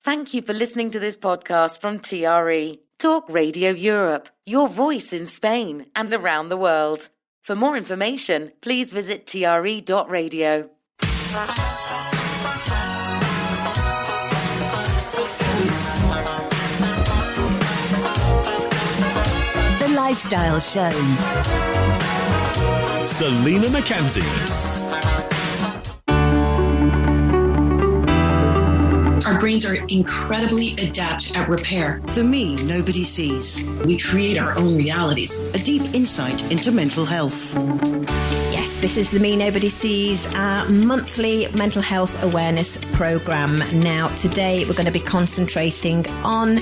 Thank you for listening to this podcast from TRE, Talk Radio Europe, your voice in Spain and around the world. For more information, please visit tre.radio. The Lifestyle Show. Selina MacKenzie. Our brains are incredibly adept at repair. The Me Nobody Sees. We create our own realities. A deep insight into mental health. Yes, this is the Me Nobody Sees, our monthly mental health awareness programme. Now, today we're going to be concentrating on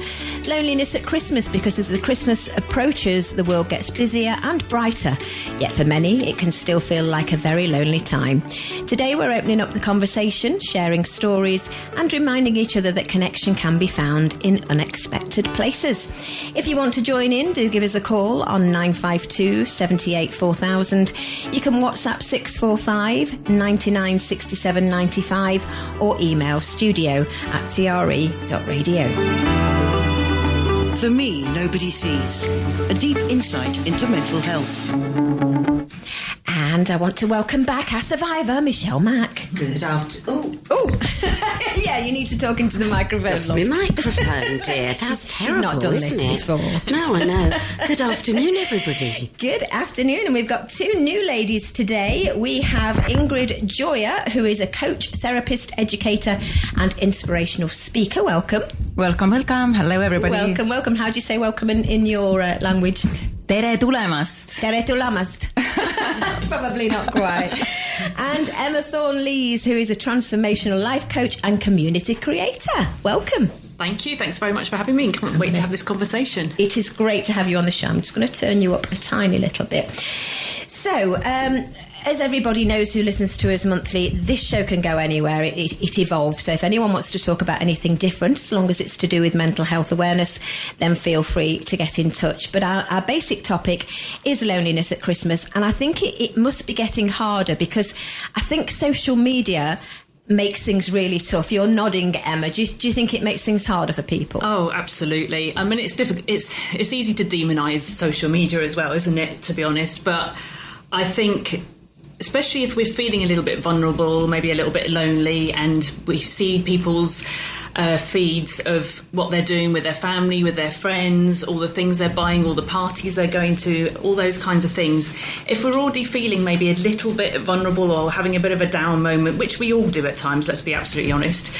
loneliness at Christmas, because as the Christmas approaches, the world gets busier and brighter. Yet for many, it can still feel like a very lonely time. Today we're opening up the conversation, sharing stories and reminding each other that connection can be found in unexpected places. If you want to join in, do give us a call on 952 78 4000. You can WhatsApp 645 99 67 95 or email studio@tre.radio. The Me Nobody Sees. A deep insight into mental health. And I want to welcome back our survivor, Michelle Mack. Good afternoon. Oh, yeah, you need to talk into the microphone. That's my microphone, dear. That's terrible, She's not done isn't this it? before. No, I know. Good afternoon, everybody. Good afternoon, and we've got two new ladies today. We have Ingrid Joya, who is a coach, therapist, educator and inspirational speaker. Welcome. Welcome, welcome. Hello, everybody. Welcome, welcome. How do you say welcome in your language? Tere tulemast. Tere tulemast. Probably not quite. And Emma Thorne-Lees, who is a transformational life coach and community creator. Welcome. Thank you. Thanks very much for having me. Can't wait to have this conversation. It is great to have you on the show. I'm just going to turn you up a tiny little bit. So, as everybody knows who listens to us monthly, this show can go anywhere. It evolves. So if anyone wants to talk about anything different, as long as it's to do with mental health awareness, then feel free to get in touch. But our basic topic is loneliness at Christmas. And I think it must be getting harder, because I think social media makes things really tough. You're nodding, Emma. Do you think it makes things harder for people? Oh, absolutely. I mean, it's difficult. It's easy to demonise social media as well, isn't it, to be honest? But I think, especially if we're feeling a little bit vulnerable, maybe a little bit lonely, and we see people's feeds of what they're doing with their family, with their friends, all the things they're buying, all the parties they're going to, all those kinds of things. If we're already feeling maybe a little bit vulnerable or having a bit of a down moment, which we all do at times, let's be absolutely honest,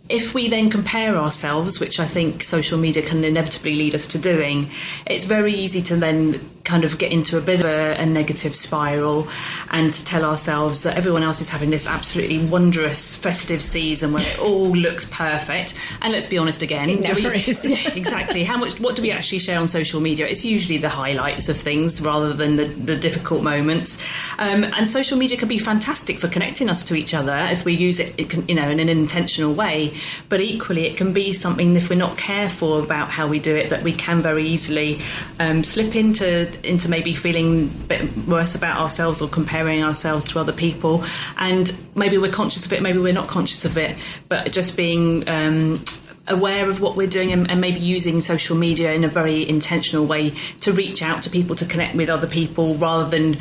if we then compare ourselves, which I think social media can inevitably lead us to doing, it's very easy to then kind of get into a bit of a negative spiral and to tell ourselves that everyone else is having this absolutely wondrous festive season where it all looks perfect. And let's be honest again. It never is. Yeah, exactly. What do we actually share on social media? It's usually the highlights of things rather than the difficult moments. And social media can be fantastic for connecting us to each other if we use it in an intentional way. But equally, it can be something, if we're not careful about how we do it, that we can very easily slip into maybe feeling a bit worse about ourselves or comparing ourselves to other people. And maybe we're conscious of it, maybe we're not conscious of it, but just being aware of what we're doing and maybe using social media in a very intentional way to reach out to people, to connect with other people, rather than,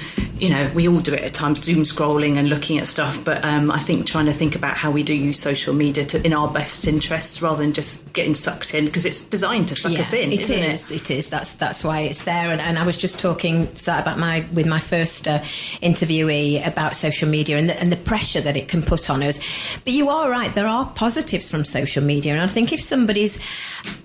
we all do it at times, doom scrolling and looking at stuff. But I think trying to think about how we do use social media in our best interests, rather than just getting sucked in, because it's designed to suck us in. It is. That's why it's there. And I was just talking about with my first interviewee about social media and the pressure that it can put on us. But you are right. There are positives from social media, and I think if somebody's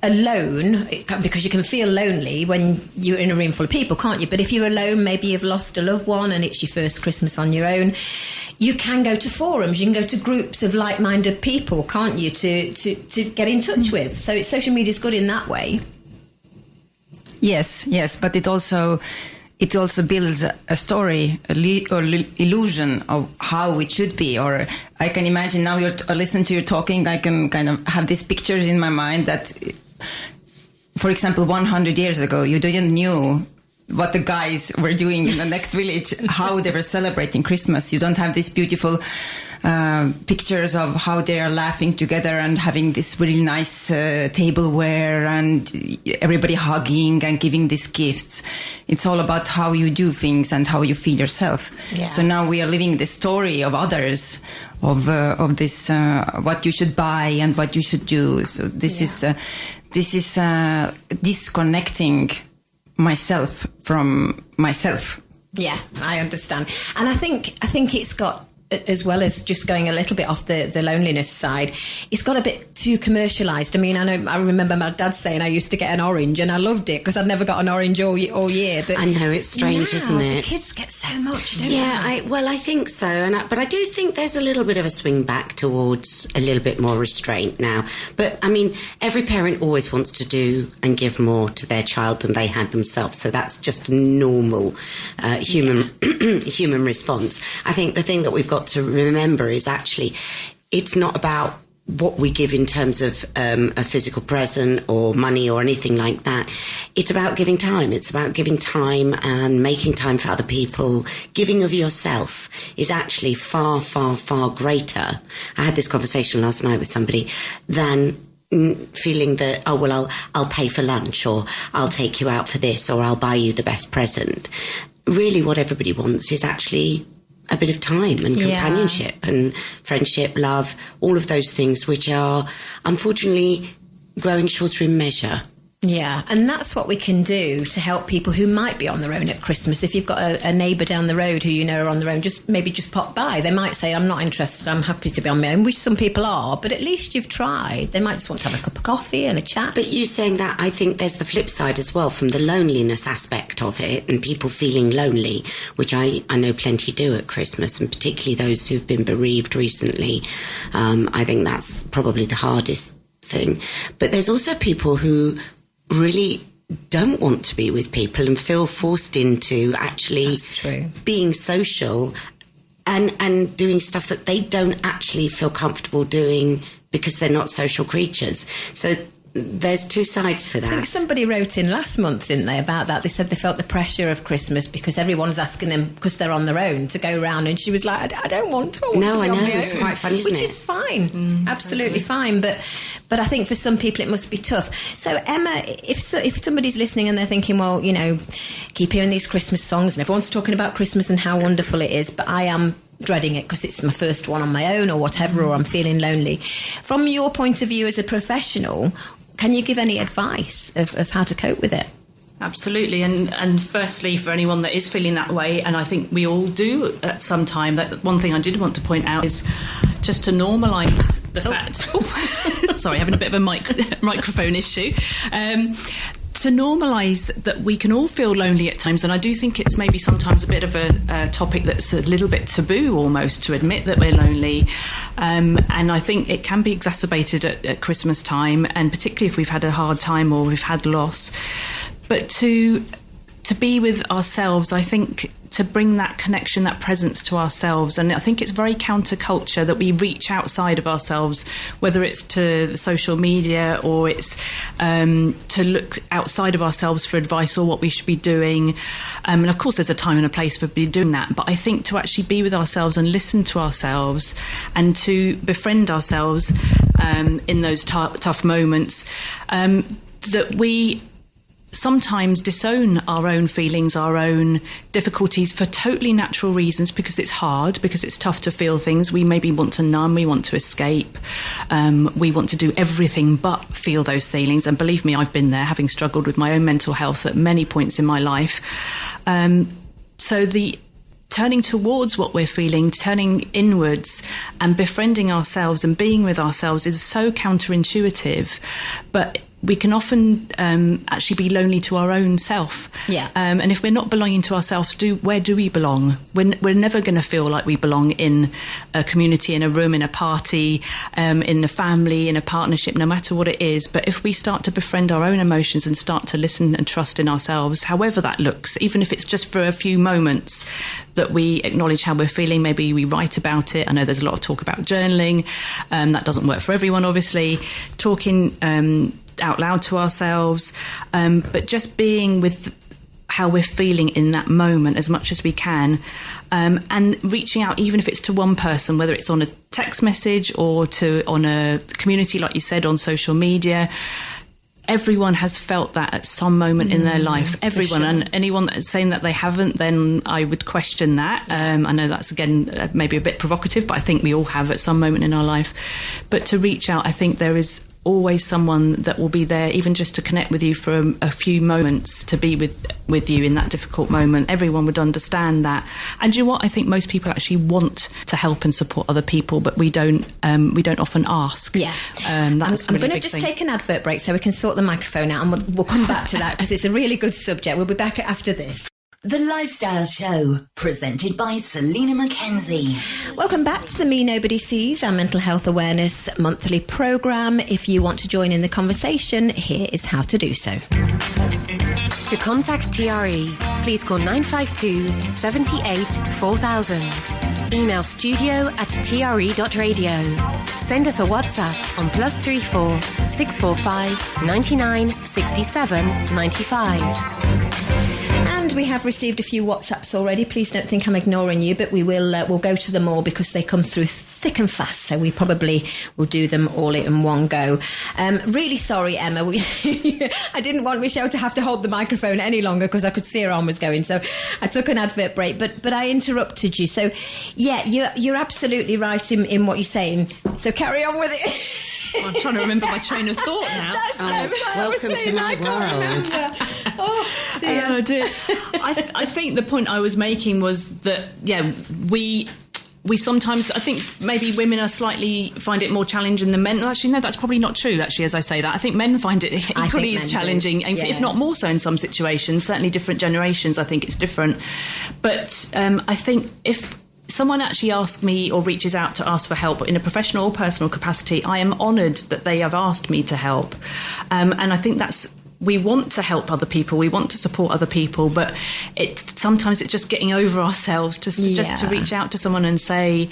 alone, because you can feel lonely when you're in a room full of people, can't you? But if you're alone, maybe you've lost a loved one and it's your first Christmas on your own, you can go to forums, you can go to groups of like-minded people, can't you, to get in touch with. So social media is good in that way. Yes, but it also builds a story, or illusion of how it should be. Or I can imagine now I listen to you talking, I can kind of have these pictures in my mind that, for example, 100 years ago, you didn't know what the guys were doing in the next village, how they were celebrating Christmas. You don't have these beautiful pictures of how they are laughing together and having this really nice tableware and everybody hugging and giving these gifts. It's all about how you do things and how you feel yourself. Yeah. So now we are living the story of others, of this what you should buy and what you should do. So this is disconnecting myself from myself. Yeah, I understand. And I think it's got, as well as just going a little bit off the loneliness side, it's got a bit too commercialised. I mean, I remember my dad saying I used to get an orange and I loved it because I'd never got an orange all year. But I know, it's strange, isn't it? The kids get so much, don't Yeah, they? I think so. But I do think there's a little bit of a swing back towards a little bit more restraint now. But, I mean, every parent always wants to do and give more to their child than they had themselves. So that's just a normal human response. I think the thing that we've got to remember is actually it's not about what we give in terms of a physical present or money or anything like that. It's about giving time. It's about giving time and making time for other people. Giving of yourself is actually far, far, far greater. I had this conversation last night with somebody than feeling that, oh, well, I'll pay for lunch, or I'll take you out for this, or I'll buy you the best present. Really what everybody wants is actually a bit of time and companionship and friendship, love, all of those things which are unfortunately growing shorter in measure. Yeah, and that's what we can do to help people who might be on their own at Christmas. If you've got a neighbour down the road who you know are on their own, just pop by. They might say, I'm not interested, I'm happy to be on my own, which some people are, but at least you've tried. They might just want to have a cup of coffee and a chat. But you saying that, I think there's the flip side as well, from the loneliness aspect of it and people feeling lonely, which I know plenty do at Christmas, and particularly those who've been bereaved recently. I think that's probably the hardest thing. But there's also people who really don't want to be with people and feel forced into actually being social and doing stuff that they don't actually feel comfortable doing because they're not social creatures. So there's two sides to that. I think somebody wrote in last month, didn't they, about that? They said they felt the pressure of Christmas because everyone's asking them, because they're on their own, to go round, and she was like, I don't want to. I want to be on my own. It's quite fun, isn't it? Which is fine, absolutely fine. But I think for some people it must be tough. So Emma, if somebody's listening and they're thinking, well, you know, keep hearing these Christmas songs and everyone's talking about Christmas and how wonderful it is, but I am dreading it because it's my first one on my own or whatever, or I'm feeling lonely. From your point of view as a professional, can you give any advice of how to cope with it? Absolutely. And firstly, for anyone that is feeling that way, and I think we all do at some time, that one thing I did want to point out is just to normalise the fact... sorry, having a bit of a microphone issue. To normalise that we can all feel lonely at times, and I do think it's maybe sometimes a bit of a topic that's a little bit taboo almost, to admit that we're lonely, and I think it can be exacerbated at Christmas time, and particularly if we've had a hard time or we've had loss. But to be with ourselves, I think, to bring that connection, that presence to ourselves. And I think it's very counterculture that we reach outside of ourselves, whether it's to the social media or it's to look outside of ourselves for advice or what we should be doing. And of course, there's a time and a place for doing that. But I think to actually be with ourselves and listen to ourselves and to befriend ourselves in those tough moments, that we sometimes disown our own feelings, our own difficulties for totally natural reasons, because it's hard, because it's tough to feel things. We maybe want to numb, we want to escape, we want to do everything but feel those feelings. And believe me, I've been there, having struggled with my own mental health at many points in my life. So the turning towards what we're feeling, turning inwards and befriending ourselves and being with ourselves is so counterintuitive, but we can often actually be lonely to our own self. Yeah. And if we're not belonging to ourselves, where do we belong? We're never going to feel like we belong in a community, in a room, in a party, in a family, in a partnership, no matter what it is. But if we start to befriend our own emotions and start to listen and trust in ourselves, however that looks, even if it's just for a few moments, that we acknowledge how we're feeling, maybe we write about it. I know there's a lot of talk about journaling. That doesn't work for everyone, obviously. Talking out loud to ourselves, but just being with how we're feeling in that moment as much as we can, and reaching out, even if it's to one person, whether it's on a text message or on a community, like you said, on social media. Everyone has felt that at some moment in their life. Everyone. Sure. And anyone that's saying that they haven't, then I would question that. I know that's, again, maybe a bit provocative, but I think we all have at some moment in our life. But to reach out, I think there is always someone that will be there, even just to connect with you for a few moments, to be with you in that difficult moment. Everyone would understand that. And you know what? I think most people actually want to help and support other people, but we don't often ask. Yeah. That's I'm going to just take an advert break so we can sort the microphone out, and we'll come back to that because it's a really good subject. We'll be back after this. The Lifestyle Show, presented by Selina MacKenzie. Welcome back to the Me Nobody Sees, our mental health awareness monthly programme. If you want to join in the conversation, here is how to do so. To contact TRE, please call 952 78 4000. Email studio@tre.radio. Send us a WhatsApp on +34 645 99 67 95. And we have received a few WhatsApps already. Please don't think I'm ignoring you, but we'll go to them all because they come through thick and fast, so we probably will do them all in one go. Really sorry, Emma. I didn't want Michelle to have to hold the microphone any longer because I could see her arm was going, so I took an advert break, but I interrupted you. So, yeah, you're absolutely right in what you're saying. So carry on with it. I'm trying to remember my train of thought now. That's what I was saying. I can't remember. Oh, dear. I think the point I was making was that, yeah, we sometimes, I think maybe women find it more challenging than men. Actually, no, that's probably not true, actually, as I say that. I think men find it equally as challenging, if not more so in some situations. Certainly different generations, I think it's different. But I think if someone actually asks me or reaches out to ask for help in a professional or personal capacity, I am honoured that they have asked me to help. And I think we want to help other people, we want to support other people, but sometimes it's just getting over ourselves just to reach out to someone and say,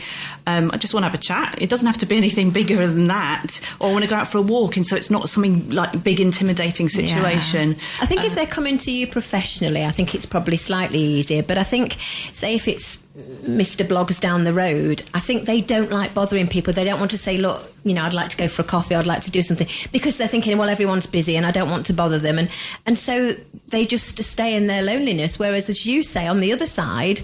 I just want to have a chat. It doesn't have to be anything bigger than that, or I want to go out for a walk, and so it's not something like a big intimidating situation. Yeah. I think if they're coming to you professionally, I think it's probably slightly easier, but I think, say if it's Mr. Bloggers down the road, I think they don't like bothering people. They don't want to say, look, I'd like to go for a coffee, I'd like to do something, because they're thinking, well, everyone's busy and I don't want to bother them, and so they just stay in their loneliness. Whereas, as you say, on the other side,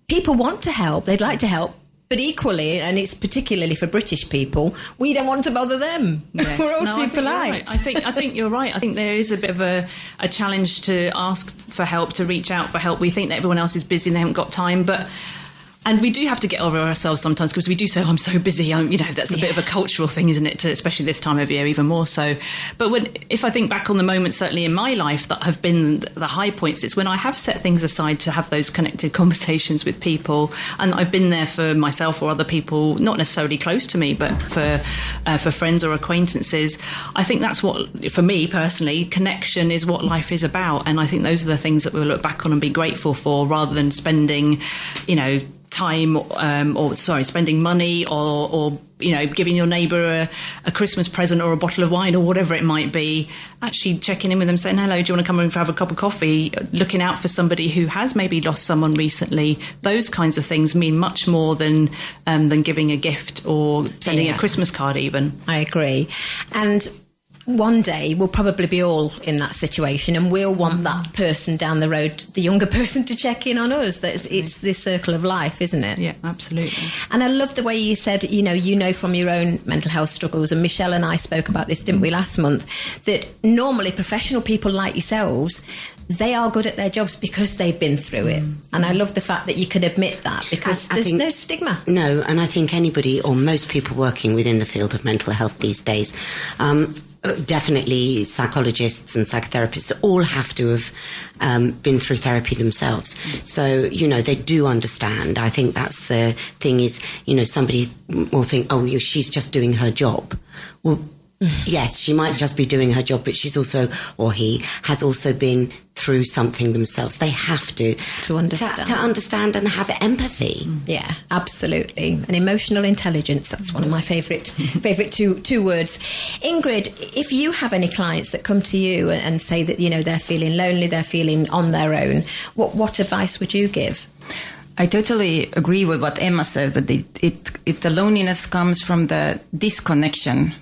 people want to help, they'd like to help, but equally, and it's particularly for British people, we don't want to bother them. Yes. We're all too polite. I think you're right. I think there is a bit of a challenge to ask for help, to reach out for help. We think that everyone else is busy and they haven't got time, and we do have to get over ourselves sometimes, because we do say, I'm so busy. That's a bit of a cultural thing, isn't it? Especially this time of year, even more so. But if I think back on the moments, certainly in my life, that have been the high points, it's when I have set things aside to have those connected conversations with people. And I've been there for myself or other people, not necessarily close to me, but for friends or acquaintances. I think that's what, for me personally, connection is what life is about. And I think those are the things that we'll look back on and be grateful for, rather than spending, time spending money or giving your neighbour a Christmas present or a bottle of wine or whatever it might be. Actually checking in with them, saying, hello, do you want to come and have a cup of coffee? Looking out for somebody who has maybe lost someone recently. Those kinds of things mean much more than giving a gift or sending a Christmas card even. I agree. And one day we'll probably be all in that situation, and we'll want that person down the road, the younger person, to check in on us. It's this circle of life, isn't it? Yeah, absolutely. And I love the way you said, from your own mental health struggles, and Michelle and I spoke about this, didn't we, last month, that normally professional people like yourselves, they are good at their jobs because they've been through it. And I love the fact that you can admit that, because there's no stigma. No, and I think anybody or most people working within the field of mental health these days, definitely psychologists and psychotherapists, all have to have been through therapy themselves. So, they do understand. I think that's the thing is, somebody will think, oh, she's just doing her job. Well, yes, she might just be doing her job, but she's also, or he has also been through something themselves. They have to understand. To understand and have empathy. Yeah, absolutely. And emotional intelligence, that's one of my favourite two words. Ingrid, if you have any clients that come to you and say that, they're feeling lonely, they're feeling on their own, what advice would you give? I totally agree with what Emma says, that the loneliness comes from the disconnection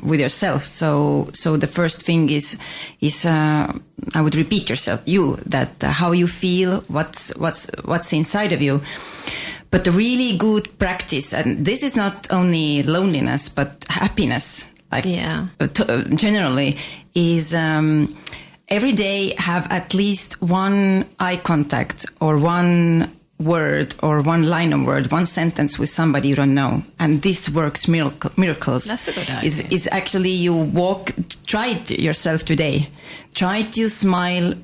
with yourself. So the first thing is I would repeat yourself, that how you feel, what's inside of you. But the really good practice, and this is not only loneliness but happiness, generally, is every day have at least one eye contact or one word or one line of word, one sentence with somebody you don't know, and this works miracles. That's a good idea. Is actually try it yourself today. Try to smile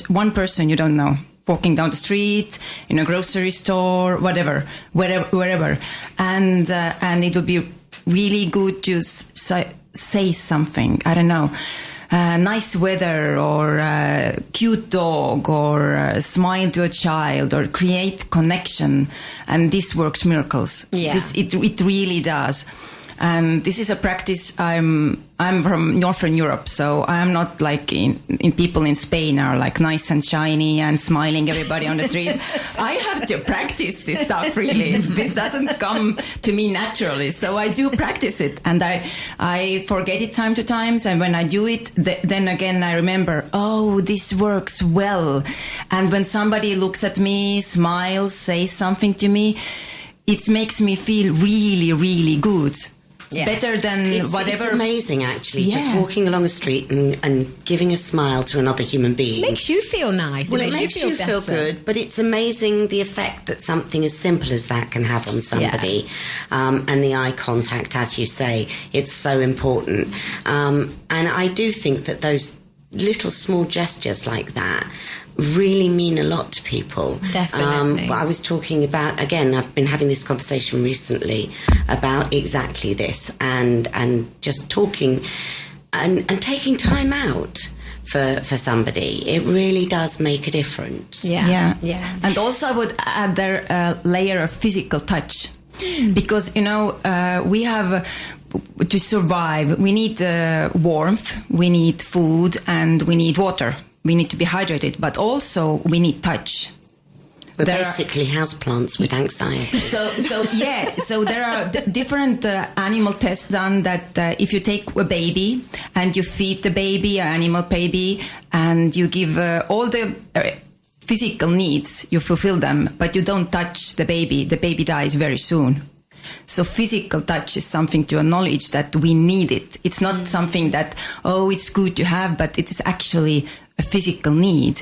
one person you don't know, walking down the street, in a grocery store, wherever, and it would be really good to say something. I don't know. Nice weather, or a cute dog, or smile to a child, or create connection, and this works miracles. Yeah. It really does. And this is a practice. I'm from Northern Europe, so I'm not like in people in Spain are like nice and shiny and smiling everybody on the street. I have to practice this stuff, really. It doesn't come to me naturally, so I do practice it, and I forget it time to time. And when I do it, then again I remember, oh, this works well. And when somebody looks at me, smiles, says something to me, it makes me feel really, really good. Yeah. Better than whatever. It's amazing, actually, just walking along a street and giving a smile to another human being. Makes you feel nice. Well, it makes you feel good, but it's amazing the effect that something as simple as that can have on somebody. Yeah. And the eye contact, as you say, it's so important. And I do think that those little small gestures like that really mean a lot to people. Definitely. I was talking about, again, I've been having this conversation recently about exactly this, and just talking and taking time out for somebody. It really does make a difference. Yeah. And also I would add there a layer of physical touch. Because, we have, to survive, we need warmth, we need food, and we need water. We need to be hydrated, but also we need touch. We're basically houseplants with anxiety. So there are different animal tests done that if you take a baby and you feed the baby, an animal baby, and you give all the physical needs, you fulfill them, but you don't touch the baby dies very soon. So physical touch is something to acknowledge that we need it. It's not something that, it's good to have, but it is actually a physical need.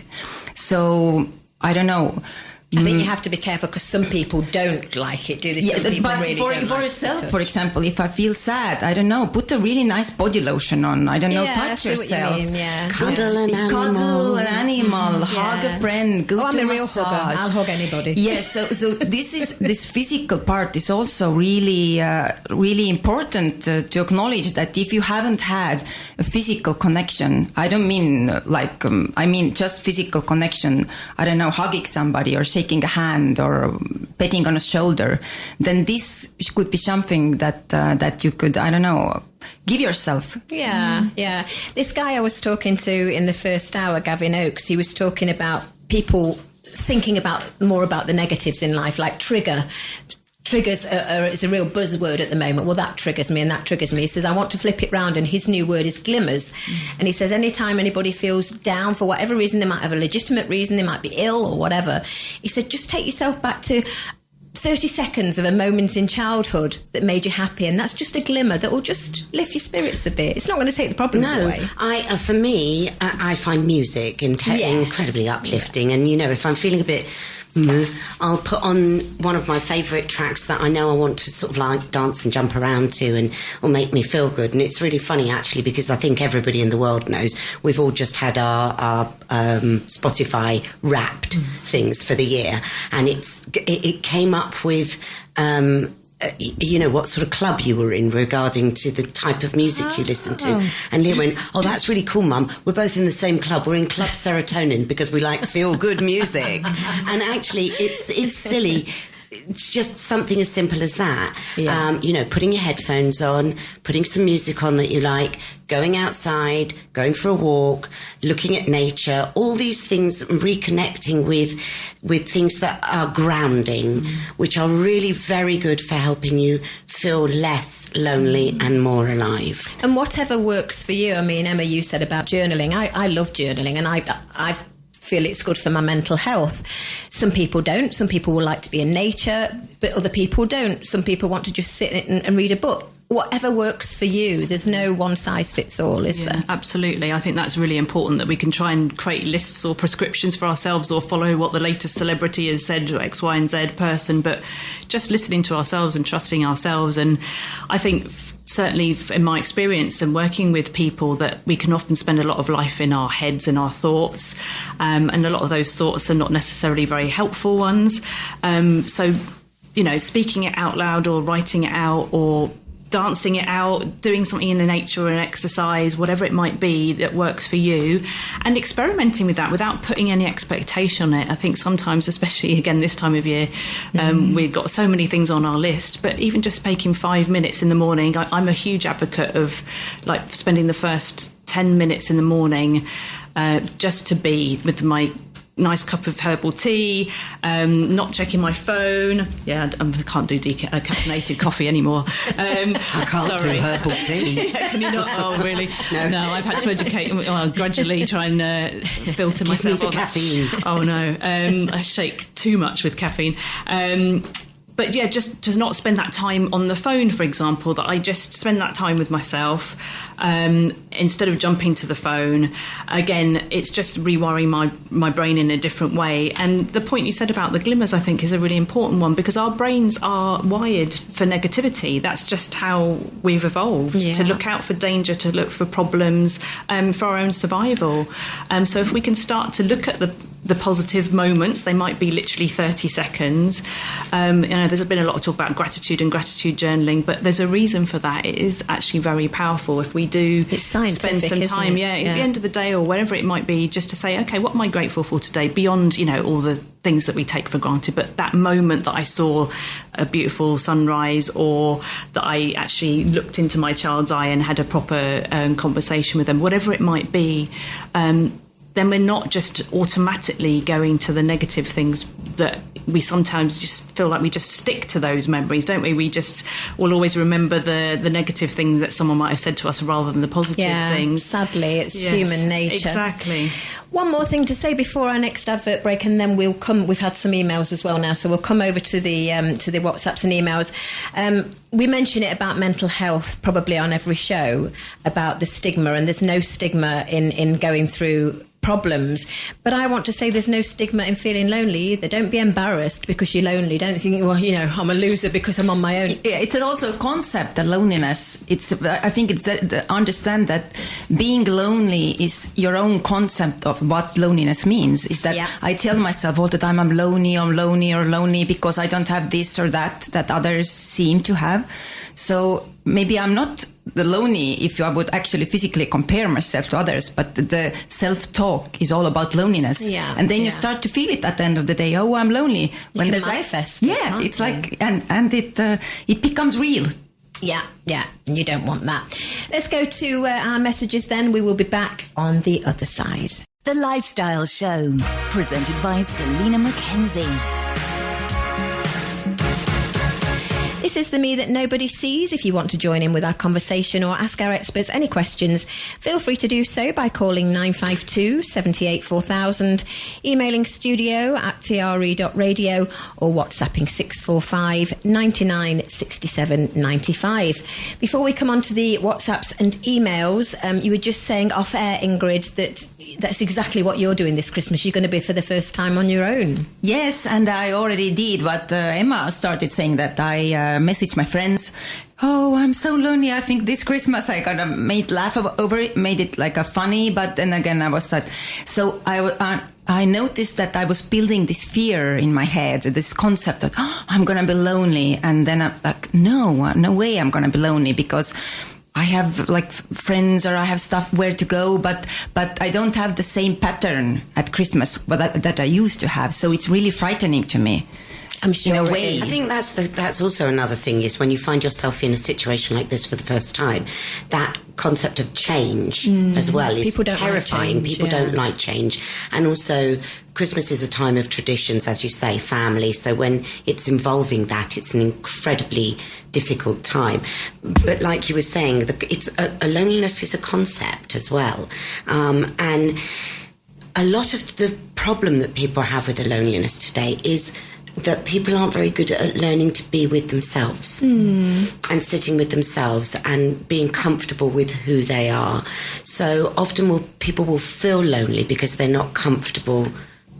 So, I don't know. I think you have to be careful because some people don't like it, do they? Some people but really for yourself, for example, if I feel sad, I don't know, put a really nice body lotion on. I don't know, touch yourself. Cuddle an animal. Hug a friend. Go to I'm a real massage. hugger. I'll hug anybody. Yes, so this physical part is also really really important to acknowledge that if you haven't had a physical connection, I don't mean I mean just physical connection. I don't know, hugging somebody or shaking a hand or petting on a shoulder, then this could be something that you could, I don't know, give yourself. Yeah. This guy I was talking to in the first hour, Gavin Oakes, he was talking about people thinking more about the negatives in life, like Triggers is a real buzzword at the moment. Well, that triggers me and that triggers me. He says, I want to flip it round, and his new word is glimmers. And he says, anytime anybody feels down for whatever reason, they might have a legitimate reason, they might be ill or whatever. He said, just take yourself back to 30 seconds of a moment in childhood that made you happy, and that's just a glimmer that will just lift your spirits a bit. It's not going to take the problems away. For me, I find music incredibly uplifting. And, if I'm feeling a bit... I'll put on one of my favourite tracks that I know I want to sort of dance and jump around to, and will make me feel good. And it's really funny, actually, because I think everybody in the world knows we've all just had our Spotify Wrapped things for the year, and it came up with what sort of club you were in regarding to the type of music you listened to. And Leah went, "Oh, that's really cool, Mum. We're both in the same club. We're in Club Serotonin because we like feel-good music." And actually, it's silly. It's just something as simple as that. Yeah. Putting your headphones on, putting some music on that you like, going outside, going for a walk, looking at nature, all these things, reconnecting with things that are grounding, which are really very good for helping you feel less lonely and more alive. And whatever works for you. I mean, Emma, you said about journaling. I love journaling, and I feel it's good for my mental health. Some people don't. Some people will like to be in nature, but other people don't. Some people want to just sit and read a book. Whatever works for you. There's no one size fits all, is there? Absolutely. I think that's really important, that we can try and create lists or prescriptions for ourselves, or follow what the latest celebrity has said, or X, Y and Z person, but just listening to ourselves and trusting ourselves. And I think certainly in my experience and working with people, that we can often spend a lot of life in our heads and our thoughts, and a lot of those thoughts are not necessarily very helpful ones. So speaking it out loud, or writing it out, or dancing it out, doing something in the nature or an exercise, whatever it might be that works for you, and experimenting with that without putting any expectation on it. I think sometimes, especially again this time of year, we've got so many things on our list, but even just taking 5 minutes in the morning, I'm a huge advocate of like spending the first 10 minutes in the morning just to be with my nice cup of herbal tea, not checking my phone. Yeah, I can't do decaffeinated coffee anymore. I can't do herbal tea. Can you not? Oh, really? No, I've had to educate, gradually try and filter myself. Give me the caffeine. Oh, no. I shake too much with caffeine. But yeah, just to not spend that time on the phone, for example, that I just spend that time with myself instead of jumping to the phone. Again, it's just rewiring my brain in a different way. And the point you said about the glimmers, I think, is a really important one, because our brains are wired for negativity. That's just how we've evolved, to look out for danger, to look for problems, for our own survival. So if we can start to look at the positive moments, they might be literally 30 seconds. There's been a lot of talk about gratitude and gratitude journaling, but there's a reason for that. It is actually very powerful if we do spend some time, at the end of the day or wherever it might be, just to say, okay, what am I grateful for today, beyond, all the things that we take for granted, but that moment that I saw a beautiful sunrise, or that I actually looked into my child's eye and had a proper conversation with them, whatever it might be, then we're not just automatically going to the negative things that we sometimes just feel like we just stick to those memories, don't we? We just will always remember the negative things that someone might have said to us rather than the positive things. Sadly, it's human nature. Exactly. One more thing to say before our next advert break, and then we'll come. We've had some emails as well now, so we'll come over to the WhatsApps and emails. We mention it about mental health probably on every show, about the stigma, and there's no stigma in going through problems, but I want to say there's no stigma in feeling lonely either. Don't be embarrassed because you're lonely. Don't think, well, I'm a loser because I'm on my own. Yeah, it's also a concept, the loneliness. I think it's understand that being lonely is your own concept of what loneliness means. Is that I tell myself all the time I'm lonely because I don't have this or that others seem to have. So maybe I'm not the lonely if I would actually physically compare myself to others, but the self-talk is all about loneliness. Yeah, and then you start to feel it at the end of the day. Oh, I'm lonely. When there's manifest. Yeah, it's like, and it becomes real. Yeah, and you don't want that. Let's go to our messages then. We will be back on the other side. The Lifestyle Show, presented by Selina MacKenzie. This is the Me That Nobody Sees. If you want to join in with our conversation or ask our experts any questions, feel free to do so by calling 952 78 4000, emailing studio@tre.radio, or WhatsApping 645 99 67 95. Before we come on to the WhatsApps and emails, you were just saying off air, Ingrid, that's exactly what you're doing this Christmas. You're going to be for the first time on your own. Yes, and I already did what Emma started saying, that I messaged my friends. Oh, I'm so lonely. I think this Christmas I laugh over it, made it like a funny, but then again I was sad. So I noticed that I was building this fear in my head, this concept that I'm going to be lonely. And then I'm like, no way I'm going to be lonely, because I have like friends, or I have stuff where to go, but I don't have the same pattern at Christmas that I used to have. So it's really frightening to me. I'm sure. In a way, I think that's also another thing, is when you find yourself in a situation like this for the first time, that concept of change as well is terrifying. People don't like change. And also, Christmas is a time of traditions, as you say, family. So when it's involving that, it's an incredibly difficult time. But like you were saying, it's a loneliness is a concept as well. And a lot of the problem that people have with the loneliness today is that people aren't very good at learning to be with themselves and sitting with themselves and being comfortable with who they are. So often people will feel lonely because they're not comfortable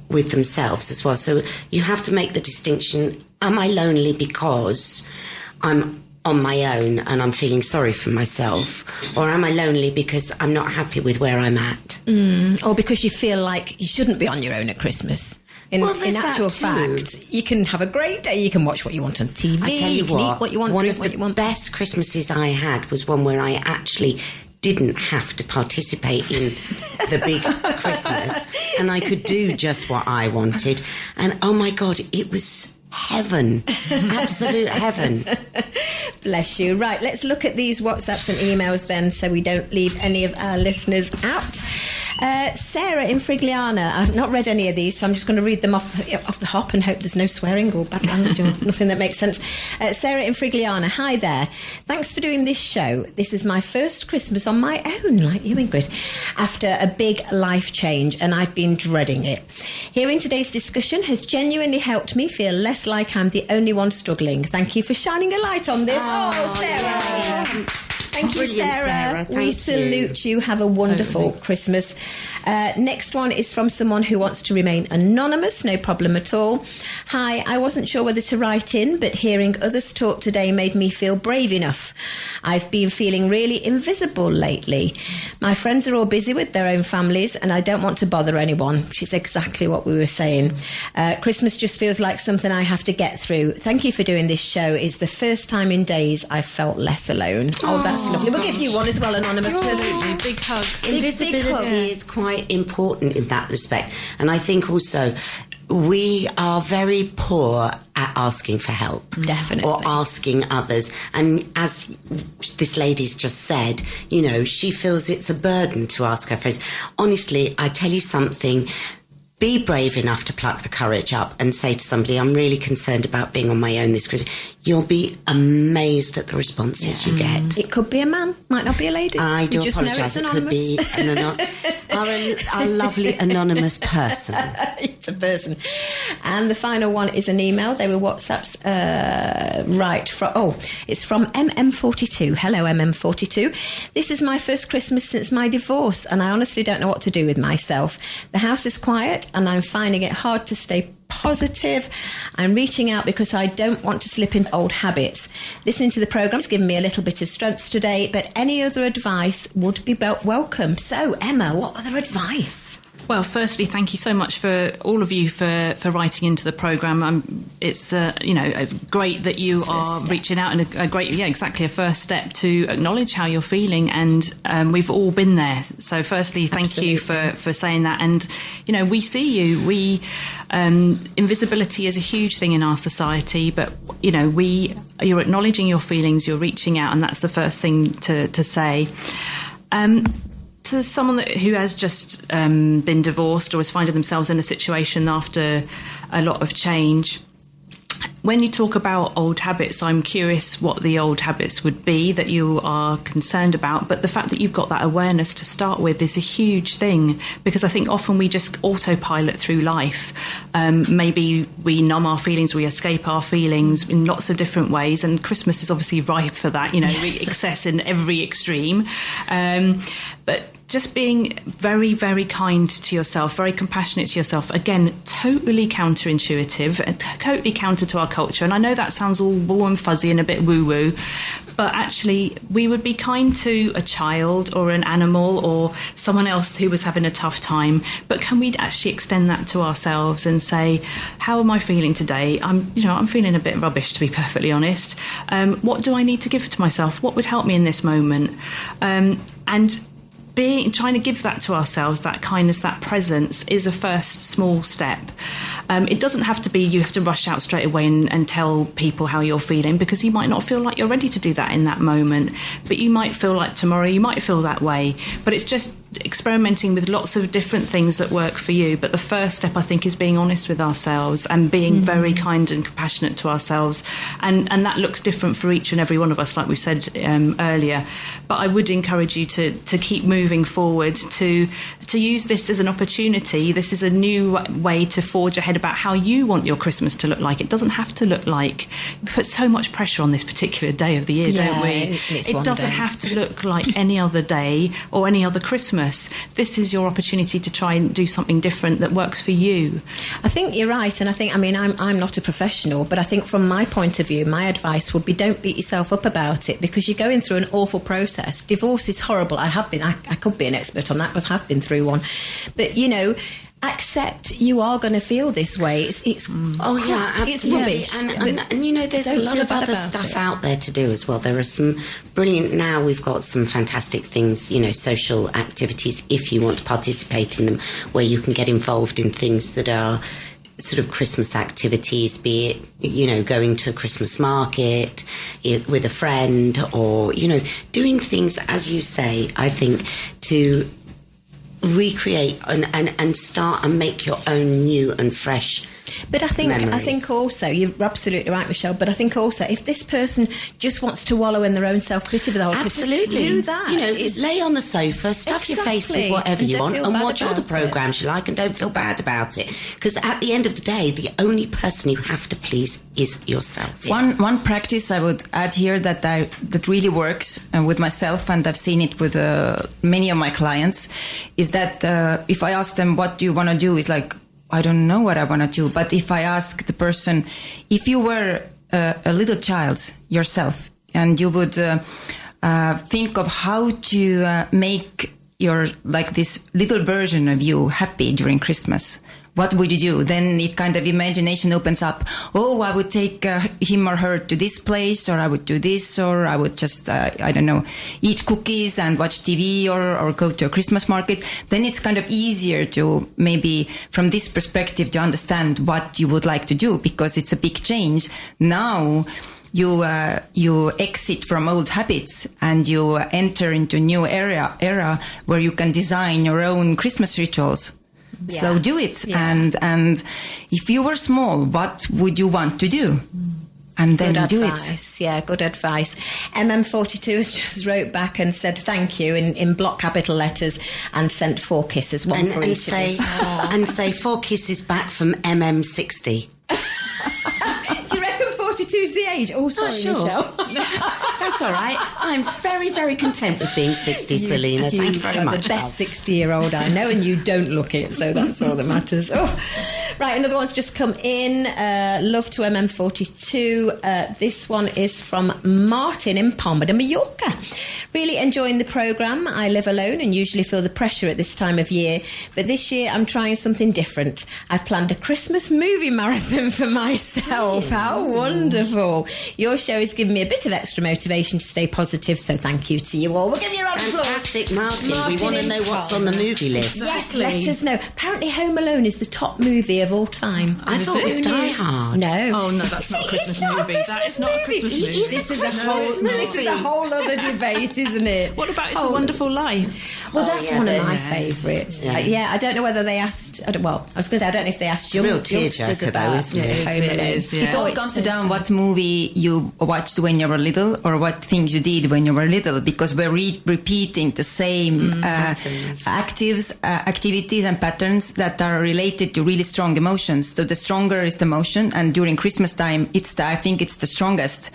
with themselves as well. So you have to make the distinction, am I lonely because I'm on my own and I'm feeling sorry for myself, or am I lonely because I'm not happy with where I'm at? Or because you feel like you shouldn't be on your own at Christmas. In actual fact, you can have a great day. You can watch what you want on TV. I tell you can eat what you want, drink what you want. One of the best Christmases I had was one where I actually didn't have to participate in the big Christmas, and I could do just what I wanted. And oh my God, it was heaven. Absolute heaven. Bless you. Right, let's look at these WhatsApps and emails then, so we don't leave any of our listeners out. Sarah in Frigliana. I've not read any of these, so I'm just going to read them off the hop and hope there's no swearing or bad language or nothing that makes sense. Sarah in Frigliana. Hi there. Thanks for doing this show. This is my first Christmas on my own, like you, Ingrid, after a big life change, and I've been dreading it. Hearing today's discussion has genuinely helped me feel less like I'm the only one struggling. Thank you for shining a light on this. Oh, Sarah. Thank you, Sarah. We salute you. Have a wonderful Christmas. Next one is from someone who wants to remain anonymous. No problem at all. Hi, I wasn't sure whether to write in, but hearing others talk today made me feel brave enough. I've been feeling really invisible lately. My friends are all busy with their own families, and I don't want to bother anyone, which is exactly what we were saying. Christmas just feels like something I have to get through. Thank you for doing this show. It's the first time in days I've felt less alone. Oh, that's lovely. We'll give you one as well, anonymous person. Absolutely. Big hugs. Invisibility is quite important in that respect. And I think also we are very poor at asking for help. Definitely. Or asking others. And as this lady's just said, you know, she feels it's a burden to ask her friends. Honestly, I tell you something, be brave enough to pluck the courage up and say to somebody, I'm really concerned about being on my own this Christmas. You'll be amazed at the responses you get. It could be a man, might not be a lady. I do apologise. It could be our lovely anonymous person. It's a person. And the final one is an email. They were WhatsApps it's from MM42. Hello, MM42. This is my first Christmas since my divorce, and I honestly don't know what to do with myself. The house is quiet, and I'm finding it hard to stay positive. I'm reaching out because I don't want to slip into old habits. Listening to the programme has given me a little bit of strength today, but any other advice would be welcome. So, Emma, what other advice? Well, firstly, thank you so much for all of you for writing into the programme. It's great that you are reaching out, and a first step to acknowledge how you're feeling, and we've all been there. So, firstly, thank you for saying that. And we see you. Invisibility is a huge thing in our society, but you're acknowledging your feelings, you're reaching out, and that's the first thing to say. To someone who has just been divorced or is finding themselves in a situation after a lot of change, when you talk about old habits, I'm curious what the old habits would be that you are concerned about. But the fact that you've got that awareness to start with is a huge thing, because I think often we just autopilot through life. Maybe we numb our feelings, we escape our feelings in lots of different ways. And Christmas is obviously ripe for that, excess in every extreme. But just being very, very kind to yourself, very compassionate to yourself. Again, totally counterintuitive and totally counter to our culture. And I know that sounds all warm, fuzzy and a bit woo-woo, but actually we would be kind to a child or an animal or someone else who was having a tough time. But can we actually extend that to ourselves and say, how am I feeling today? I'm feeling a bit rubbish, to be perfectly honest. What do I need to give to myself? What would help me in this moment? And trying to give that to ourselves, that kindness, that presence, is a first small step. It doesn't have to be you have to rush out straight away and tell people how you're feeling, because you might not feel like you're ready to do that in that moment. But you might feel like tomorrow you might feel that way. But it's just experimenting with lots of different things that work for you. But the first step, I think, is being honest with ourselves and being very kind and compassionate to ourselves. And that looks different for each and every one of us, like we said earlier. But I would encourage you to keep moving forward, to use this as an opportunity. This is a new way to forge ahead about how you want your Christmas to look like. It doesn't have to look like... We put so much pressure on this particular day of the year, don't we? It doesn't have to look like any other day or any other Christmas. This is your opportunity to try and do something different that works for you. I think you're right, and I'm not a professional, but I think from my point of view, my advice would be don't beat yourself up about it, because you're going through an awful process. Divorce is horrible. I could be an expert on that, but I've been through one. But accept you are going to feel this way. It's absolutely. It's rubbish. And there's a lot of other stuff out there to do as well. There are some brilliant, now we've got some fantastic things, social activities, if you want to participate in them, where you can get involved in things that are sort of Christmas activities, be it, going to a Christmas market with a friend, or, doing things, as you say, I think, to recreate and start and make your own new and fresh. But I think also, you're absolutely right, Michelle, but I think also if this person just wants to wallow in their own self-pity for the whole Christmas, do that. Lay on the sofa, stuff your face with whatever you want, and watch all the programmes you like, and don't feel bad about it. Because at the end of the day, the only person you have to please is yourself. One practice I would add here that really works with myself, and I've seen it with many of my clients, is that if I ask them, what do you want to do? It's like, I don't know what I want to do. But if I ask the person, if you were a little child yourself, and you would think of how to make your, this little version of you happy during Christmas, what would you do? Then it kind of imagination opens up. Oh, I would take him or her to this place, or I would do this, or I would just, eat cookies and watch TV, or go to a Christmas market. Then it's kind of easier to maybe from this perspective to understand what you would like to do, because it's a big change. Now you exit from old habits and you enter into a new era where you can design your own Christmas rituals. Yeah. So do it. Yeah. And if you were small, what would you want to do? And then do it. Yeah, good advice. MM42 has just wrote back and said thank you in block capital letters, and sent 4 kisses, one for each of us. And say 4 kisses back from MM60. Do you reckon 42 is the age? Oh, sorry, sure. Michelle. That's all right. I'm very, very content with being 60, Selina. Thank you very much. The best 60-year-old I know, and you don't look it, so that's all that matters. Oh. Right, another one's just come in. Love to MM42. This one is from Martin in Palma de Mallorca. Really enjoying the programme. I live alone and usually feel the pressure at this time of year, but this year I'm trying something different. I've planned a Christmas movie marathon for myself. How wonderful. Your show has given me a bit of extra motivation to stay positive, so thank you to you all. We'll give you a round of applause. Fantastic, Martin. We want to know what's on the movie list. Yes, let us know. Apparently Home Alone is the top movie of all time. I thought it was Die Hard. No. Oh, no, that's not a Christmas movie. That's not a Christmas movie. This is a whole other debate, isn't it? What about It's a Wonderful Life? Well, that's one of my favourites. Yeah, I don't know whether they asked... I was going to say, I don't know if they asked youngsters about Home Alone. It all comes down what movie you watched when you were little, or what things you did when you were little, because we're repeating the same activities and patterns that are related to really strong emotions. So the stronger is the emotion, and during Christmas time, I think it's the strongest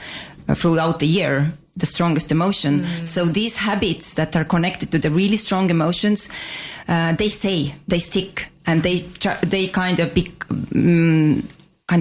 throughout the year. the strongest emotion. So these habits that are connected to the really strong emotions, they stick, and they kind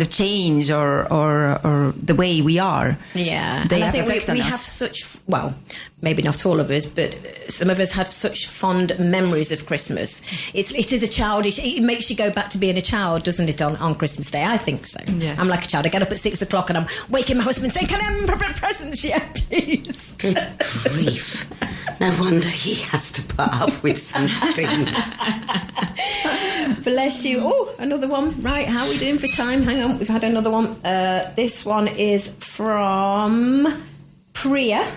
of change or the way we are. Yeah, they and I have think we have such, well, maybe not all of us, but some of us have such fond memories of Christmas. It is a childish, it makes you go back to being a child, doesn't it, on Christmas Day? I think so. Yeah. I'm like a child. I get up at 6 o'clock and I'm waking my husband saying, can I have presents yet, please? Good grief. No wonder he has to put up with some things. Bless you. Oh, another one. Right, how are we doing for time? Hang on, we've had another one. This one is from Priya.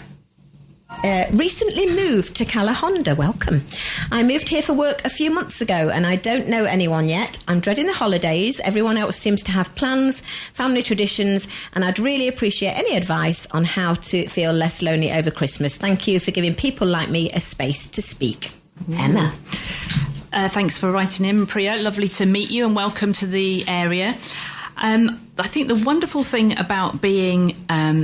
Recently moved to Calahonda. Welcome. I moved here for work a few months ago and I don't know anyone yet. I'm dreading the holidays. Everyone else seems to have plans, family traditions, and I'd really appreciate any advice on how to feel less lonely over Christmas. Thank you for giving people like me a space to speak. Emma. Thanks for writing in, Priya. Lovely to meet you and welcome to the area. I think the wonderful thing about being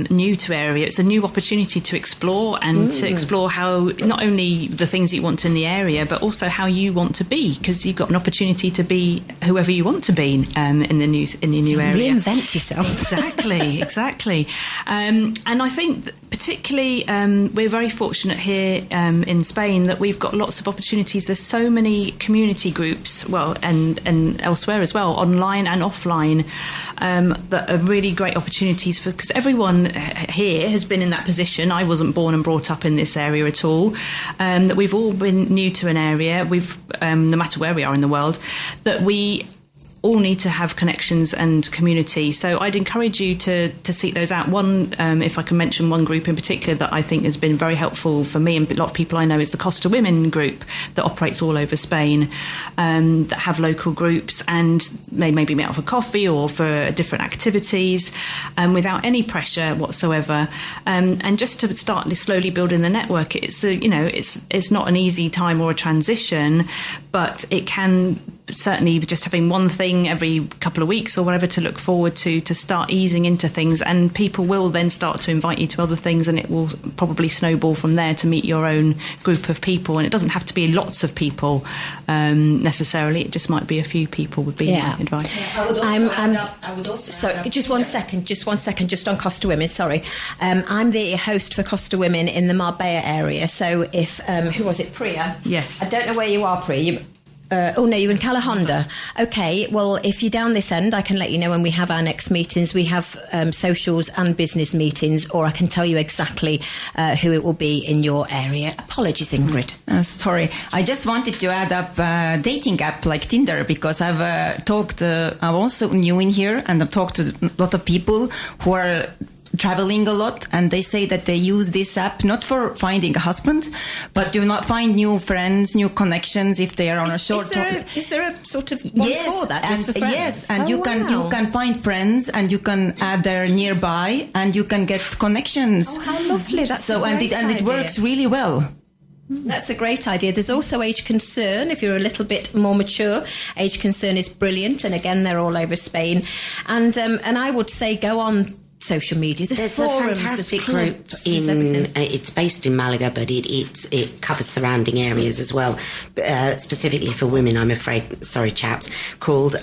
new to area, it's a new opportunity to explore and to explore how not only the things that you want in the area, but also how you want to be, because you've got an opportunity to be whoever you want to be in your new area. Reinvent yourself. Exactly. And I think particularly we're very fortunate here in Spain that we've got lots of opportunities. There's so many community groups, well, and elsewhere as well, online and offline, that are really great opportunities because everyone here has been in that position. I wasn't born and brought up in this area at all. That we've all been new to an area. We've, no matter where we are in the world, that we all need to have connections and community. So I'd encourage you to seek those out. One, if I can mention one group in particular that I think has been very helpful for me and a lot of people I know, is the Costa Women group that operates all over Spain, that have local groups and they maybe meet up for coffee or for different activities without any pressure whatsoever. And just to start slowly building the network, it's not an easy time or a transition, but it can certainly just having one thing every couple of weeks or whatever to look forward to start easing into things, and people will then start to invite you to other things, and it will probably snowball from there to meet your own group of people. And it doesn't have to be lots of people necessarily, it just might be a few people would be my advice. I would also just one second, just on Costa Women, sorry. I'm the host for Costa Women in the Marbella area, so if who was it, Priya? Yes. I don't know where you are, Priya. You're in Calahonda. Okay, well, if you're down this end, I can let you know when we have our next meetings. We have socials and business meetings, or I can tell you exactly who it will be in your area. Apologies, Ingrid. Sorry, I just wanted to add up a dating app like Tinder, because I've I'm also new in here, and I've talked to a lot of people who are traveling a lot, and they say that they use this app not for finding a husband, but to not find new friends, new connections if they are on a short tour. Is there a sort of one for that, just for friends? Yes, and you can find friends, and you can add their nearby, and you can get connections. Oh, how lovely! That's so, and it works really well. That's a great idea. There's also Age Concern. If you're a little bit more mature, Age Concern is brilliant, and again, they're all over Spain. And I would say go on social media. There's forums, a fantastic clubs, group it's based in Malaga, but it covers surrounding areas as well, specifically for women, I'm afraid, sorry chaps, called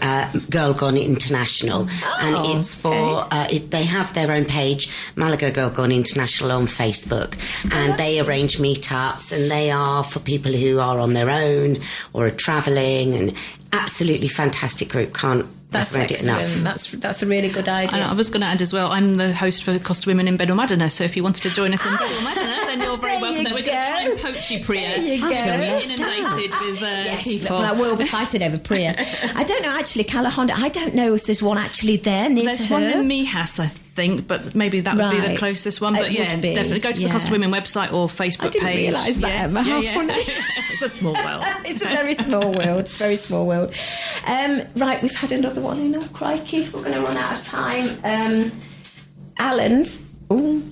Girl Gone International. And it's for they have their own page, Malaga Girl Gone International, on Facebook, and they arrange meetups, and they are for people who are on their own or are travelling, and absolutely fantastic group. Can't recommend it enough. That's a really good idea. And I was going to add as well, I'm the host for Costa Women in Benalmádena, so if you wanted to join us in Benalmádena, then you're very welcome. We're going to try and poach you, Priya. There you go. We're inundated with people. Well, we'll be fighting over Priya. I don't know, actually, Calahonda, I don't know if there's one actually there near There's to her. one in Mijas, I think, but maybe that would be the closest one. But definitely go to the Costa Women website or Facebook page. I didn't realise that, Emma. How funny. It's a small world. It's a very small world. It's a very small world. Right, we've had another one in. Oh, crikey, we're going to run out of time. Alan's. Ooh.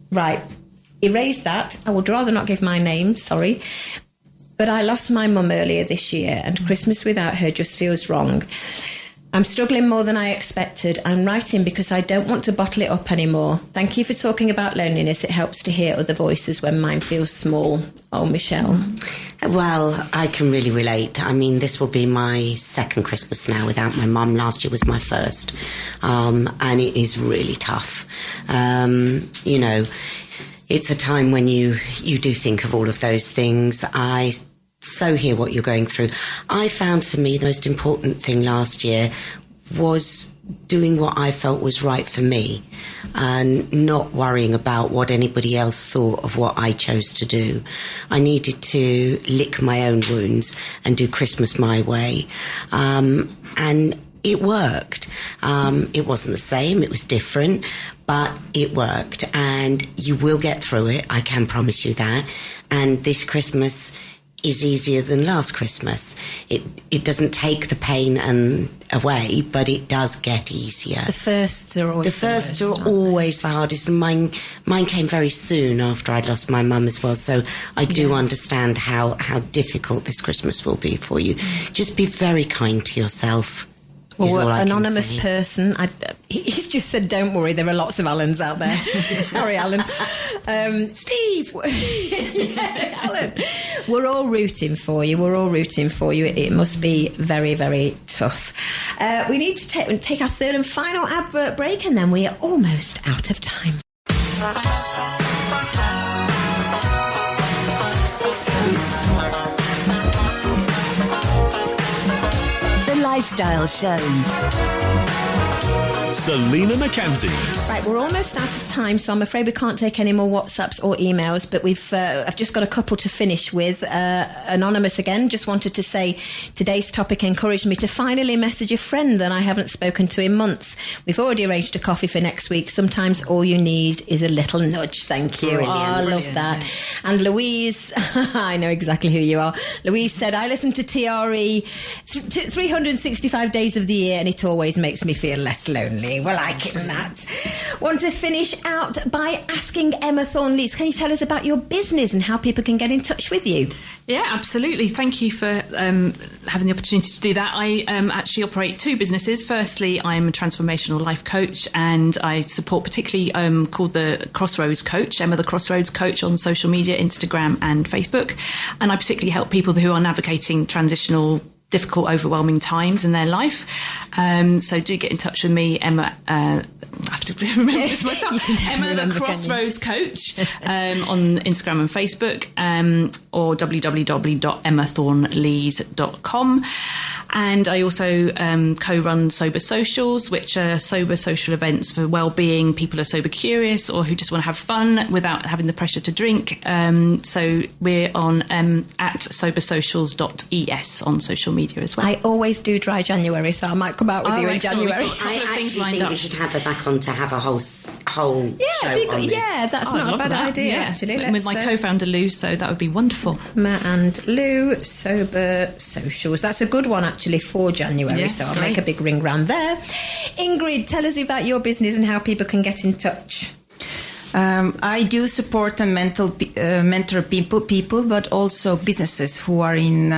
Right, erase that. I would rather not give my name, sorry. But I lost my mum earlier this year, and Christmas without her just feels wrong. I'm struggling more than I expected. I'm writing because I don't want to bottle it up anymore. Thank you for talking about loneliness. It helps to hear other voices when mine feels small. Oh, Michelle. Well, I can really relate. I mean, this will be my second Christmas now without my mum. Last year was my first. And it is really tough. You know, it's a time when you do think of all of those things. I so hear what you're going through. I found for me the most important thing last year was doing what I felt was right for me and not worrying about what anybody else thought of what I chose to do. I needed to lick my own wounds and do Christmas my way. And it worked. It wasn't the same. It was different, but it worked. And you will get through it. I can promise you that. And this Christmas is easier than last Christmas. It doesn't take the pain away, but it does get easier. The firsts are always the hardest. And mine came very soon after I'd lost my mum as well. So I do understand how difficult this Christmas will be for you. Just be very kind to yourself. Well, anonymous person, he's just said, don't worry, there are lots of Alans out there. Sorry, Alan. Steve! Yeah, Alan. We're all rooting for you. It must be very, very tough. We need to take our third and final advert break, and then we are almost out of time. Lifestyle Show. Selina MacKenzie. Right, we're almost out of time, so I'm afraid we can't take any more WhatsApps or emails, but I've just got a couple to finish with. Anonymous again, just wanted to say today's topic encouraged me to finally message a friend that I haven't spoken to in months. We've already arranged a coffee for next week. Sometimes all you need is a little nudge. Thank you. Brilliant. I love that. And Louise, I know exactly who you are. Louise said, I listen to TRE 365 days of the year and it always makes me feel less lonely. We're liking that. Want to finish out by asking Emma Thornlees, can you tell us about your business and how people can get in touch with you? Yeah, absolutely. Thank you for having the opportunity to do that. I actually operate two businesses. Firstly, I'm a transformational life coach, and I support particularly called the Crossroads Coach, Emma the Crossroads Coach, on social media, Instagram and Facebook. And I particularly help people who are navigating transitional, difficult, overwhelming times in their life. So do get in touch with me, Emma. I have to remember this myself. Emma the Crossroads Coach on Instagram and Facebook, or www.emmathornlees.com. And I also co-run Sober Socials, which are sober social events for well-being, people who are sober curious or who just want to have fun without having the pressure to drink. So we're on at sobersocials.es on social media as well. I always do dry January, so I might come out with you in January. I actually think we should have her back on to have a whole show on this. Yeah, that's not a bad idea, actually. With my co-founder Lou, so that would be wonderful. Emma and Lou, Sober Socials. That's a good one, actually, for January, yes, so I'll make a big ring round there. Ingrid, tell us about your business and how people can get in touch. I do support and mentor people, but also businesses who are in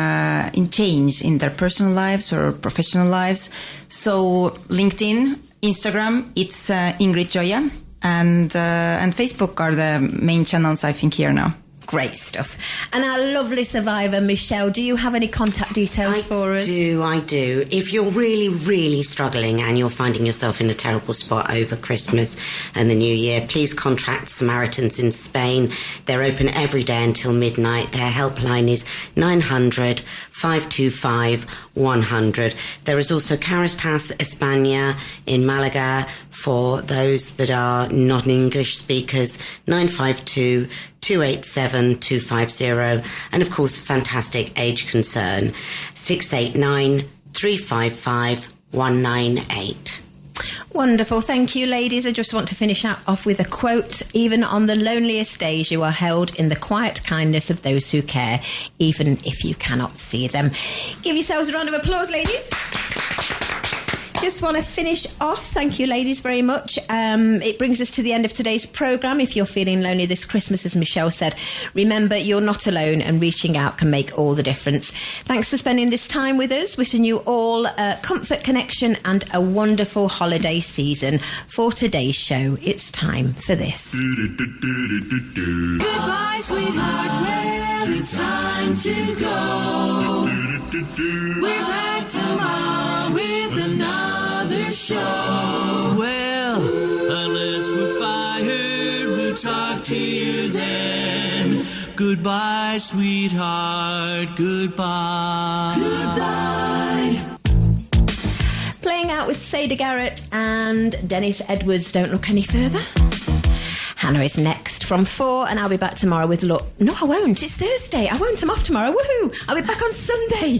change in their personal lives or professional lives. So LinkedIn, Instagram, it's Ingrid Joya, and Facebook are the main channels, I think, here now. Great stuff. And our lovely survivor, Michelle, do you have any contact details for us? I do. If you're really, really struggling and you're finding yourself in a terrible spot over Christmas and the New Year, please contact Samaritans in Spain. They're open every day until midnight. Their helpline is 900 525 100. There is also Caritas España in Malaga for those that are not English speakers, 952 287 250, and of course fantastic Age Concern, 689 355 198. Wonderful. Thank you, ladies. I just want to finish off with a quote. Even on the loneliest days, you are held in the quiet kindness of those who care, even if you cannot see them. Give yourselves a round of applause, ladies. Just want to finish off. Thank you, ladies, very much. It brings us to the end of today's programme. If you're feeling lonely this Christmas, as Michelle said, remember you're not alone and reaching out can make all the difference. Thanks for spending this time with us. Wishing you all comfort, connection and a wonderful holiday season. For today's show, it's time for this. Goodbye, sweetheart. Well, it's time to go. We're back tomorrow with another show. Well, unless we're fired, we'll talk to you then. Goodbye, sweetheart. Goodbye. Goodbye. Playing out with Sada Garrett and Dennis Edwards. Don't look any further. Hannah is next from 4 and I'll be back tomorrow with No, I won't. It's Thursday. I won't. I'm off tomorrow. Woohoo! I'll be back on Sunday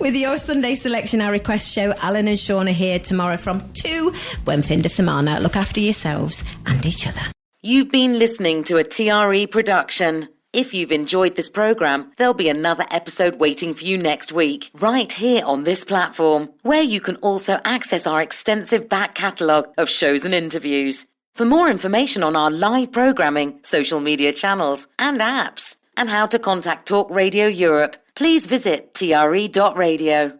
with your Sunday selection, our request show. Alan and Sean are here tomorrow from 2. Buenfinda Semana. Look after yourselves and each other. You've been listening to a TRE production. If you've enjoyed this programme, there'll be another episode waiting for you next week, right here on this platform, where you can also access our extensive back catalogue of shows and interviews. For more information on our live programming, social media channels and apps, and how to contact Talk Radio Europe, please visit tre.radio.